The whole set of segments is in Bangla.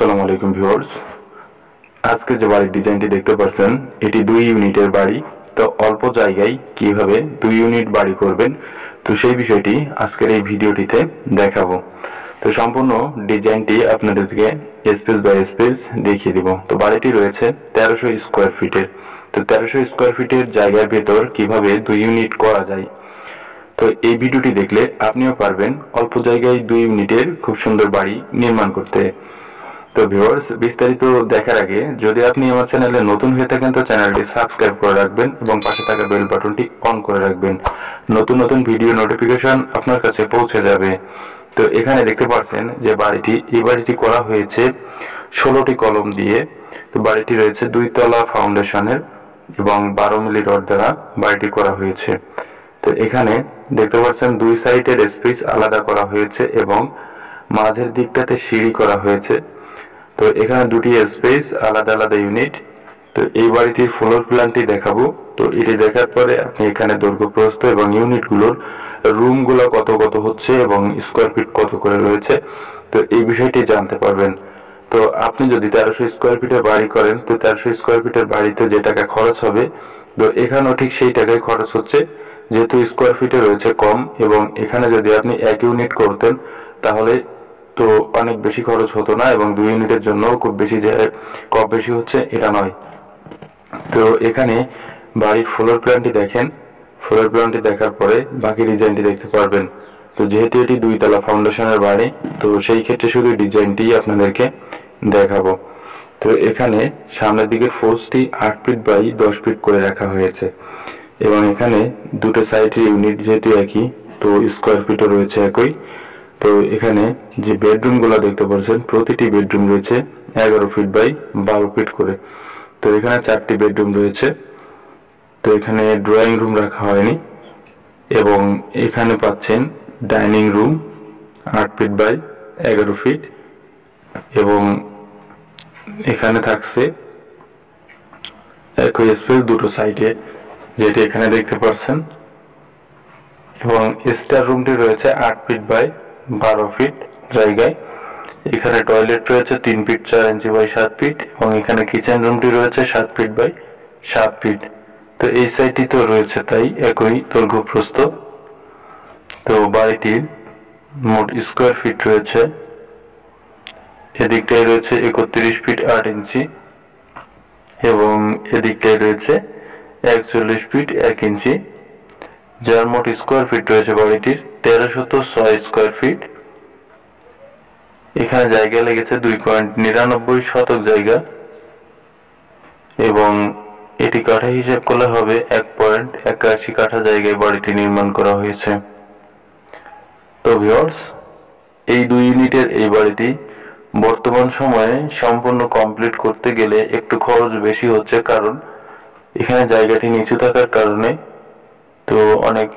আসসালামু আলাইকুম ভিউয়ার্স। আজকে যে বাড়ির ডিজাইনটি দেখতে পাচ্ছেন এটি 2 ইউনিটের বাড়ি। তো অল্প জায়গায় কিভাবে 2 ইউনিট বাড়ি করবেন তো সেই বিষয়টি আজকের এই ভিডিওটিতে দেখাবো। তো সম্পূর্ণ ডিজাইনটি আপনাদেরকে স্পেস বাই স্পেস দেখিয়ে দিব। তো বাড়িটি রয়েছে 1300 স্কয়ার ফিটের। তো 1300 স্কয়ার ফিটের জায়গার ভেতর কিভাবে 2 ইউনিট করা যায় তো এই ভিডিওটি দেখলে আপনিও পারবেন অল্প জায়গায় 2 ইউনিটের খুব সুন্দর বাড়ি নির্মাণ করতে। তো ভিউয়ার্স, বিস্তারিত দেখার আগে যদি আপনি আমার চ্যানেলে নতুন হয়ে থাকেন তো চ্যানেলটি সাবস্ক্রাইব করে রাখবেন এবং পাশে থাকা বেল বাটনটি অন করে রাখবেন। নতুন নতুন ভিডিও নোটিফিকেশন আপনার কাছে পৌঁছে যাবে। তো এখানে দেখতে পাচ্ছেন যে এই বাড়িটি করা হয়েছে 16টি কলম দিয়ে। তো বাড়িটি রয়েছে 2 তলা ফাউন্ডেশনের এবং 12 মিলি রড দ্বারা বাড়িটি করা হয়েছে। তো এখানে দেখতে পাচ্ছেন 2 সাইডের স্পেস আলাদা করা হয়েছে এবং মাঝের দিকটাতে সিঁড়ি করা হয়েছে। তো এখানে দুটি স্পেস আলাদা আলাদা ইউনিট। তো এই বাড়িটির ফ্লোর প্ল্যানটি দেখাবো। তো এটি দেখার পরে আপনি এখানে দৈর্ঘ্য প্রস্থ এবং ইউনিটগুলোর রুমগুলো কত কত হচ্ছে এবং স্কয়ার ফিট কত করে রয়েছে তো এই বিষয়টি জানতে পারবেন। তো আপনি যদি 1300 স্কয়ার ফিটের বাড়ি করেন তো 1300 স্কয়ার ফিটের বাড়িতে যে টাকা খরচ হবে তো এখানেও ঠিক সেই টাকায় খরচ হচ্ছে, যেহেতু স্কয়ার ফিটে রয়েছে কম। এবং এখানে যদি আপনি 1 ইউনিট করতেন তাহলে তো অনেক বেশি খরচ হতো না এবং 2 ইউনিটের জন্য খুব বেশি যে কম বেশি হচ্ছে এটা নয়। তো এখানে বাড়ির ফ্লোর প্ল্যানটি দেখেন। ফ্লোর প্ল্যানটি দেখার পরে বাকি ডিজাইনটি দেখতে পারবেন। তো যেহেতু এটি 2 তলা ফাউন্ডেশনের বাড়ি তো সেই ক্ষেত্রে শুধু ডিজাইনটি আপনাদেরকে দেখাবো। তো এখানে সামনের দিকের ফোর্সটি 8 ফিট বাই 10 ফিট করে রাখা হয়েছে এবং এখানে দুটো সাইডের ইউনিট যেহেতু একই তো স্কয়ার ফিটও রয়েছে একই। তো এখানে যে বেডরুমগুলো দেখতে পাচ্ছেন প্রতিটি বেডরুম রয়েছে 11 ফিট বাই 12 ফিট করে। তো এখানে 4টি বেডরুম রয়েছে। তো এখানে ড্রয়িং রুম রাখা হয়নি এবং এখানে পাচ্ছেন dining room 8 feet by 11 feet এবং এখানে থাকছে একই স্পেস দুটো সাইডে যেটি এখানে দেখতে পাচ্ছেন। এবং স্টার রুমটি রয়েছে 8 ফিট বাই 12 ফিট জায়গায়। এখানে টয়লেট রয়েছে 3 ফিট 4 ইঞ্চি বাই 7 ফিট এবং এখানে কিচেন রুমটি রয়েছে 7 ফিট বাই 7 ফিট। তো এই সাইডটি তো রয়েছে তাই একই দৈর্ঘ্য প্রস্থ। তো বাড়িটির মোট স্কয়ার ফিট রয়েছে এদিকটায় রয়েছে 31 ফিট 8 ইঞ্চি এবং এদিকটায় রয়েছে 41 ফিট 1 ইঞ্চি, যার মোট স্কয়ার ফিট রয়েছে বাড়িটির 1306 স্কয়ার ফিট। এখানে জায়গা লেগেছে 2.99 শতক জায়গা এবং এটি কাঠা হিসাব করলে হবে 1.81 কাঠা জায়গায় বাড়িটি নির্মাণ করা হয়েছে। তো ভিউয়ার্স, এই 2 ইউনিটের এই বাড়িটি বর্তমান সময়ে সম্পূর্ণ কমপ্লিট করতে গেলে একটু খরচ বেশি হচ্ছে, কারণ এখানে জায়গাটি নিচু থাকার কারণে তো অনেক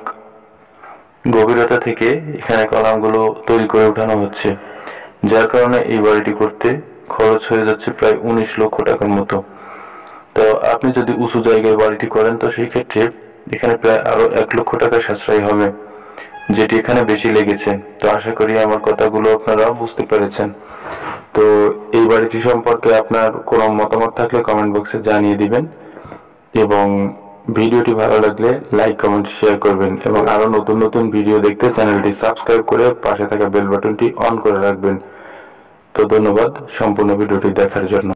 গভীরতা থেকে এখানে কলামগুলো তৈরি করে উঠানো হচ্ছে, যার কারণে এই বাড়িটি করতে খরচ হয়ে যাচ্ছে প্রায় 19 লক্ষ টাকার মতো। তো আপনি যদি উঁচু জায়গায় বাড়িটি করেন তো সেই ক্ষেত্রে এখানে প্রায় আরো 1 লক্ষ টাকা সাশ্রয় হবে, যেটি এখানে বেশি লেগেছে। তো আশা করি আমার কথাগুলো আপনারা বুঝতে পেরেছেন। তো এই বাড়িটি সম্পর্কে আপনার কোনো মতামত থাকলে কমেন্ট বক্সে জানিয়ে দিবেন এবং ভিডিওটি ভালো লাগলে লাইক কমেন্ট শেয়ার করবেন এবং আরো নতুন নতুন ভিডিও দেখতে চ্যানেলটি সাবস্ক্রাইব করে পাশে থাকা বেল বাটনটি অন করে রাখবেন। তো ধন্যবাদ সম্পূর্ণ ভিডিওটি দেখার জন্য।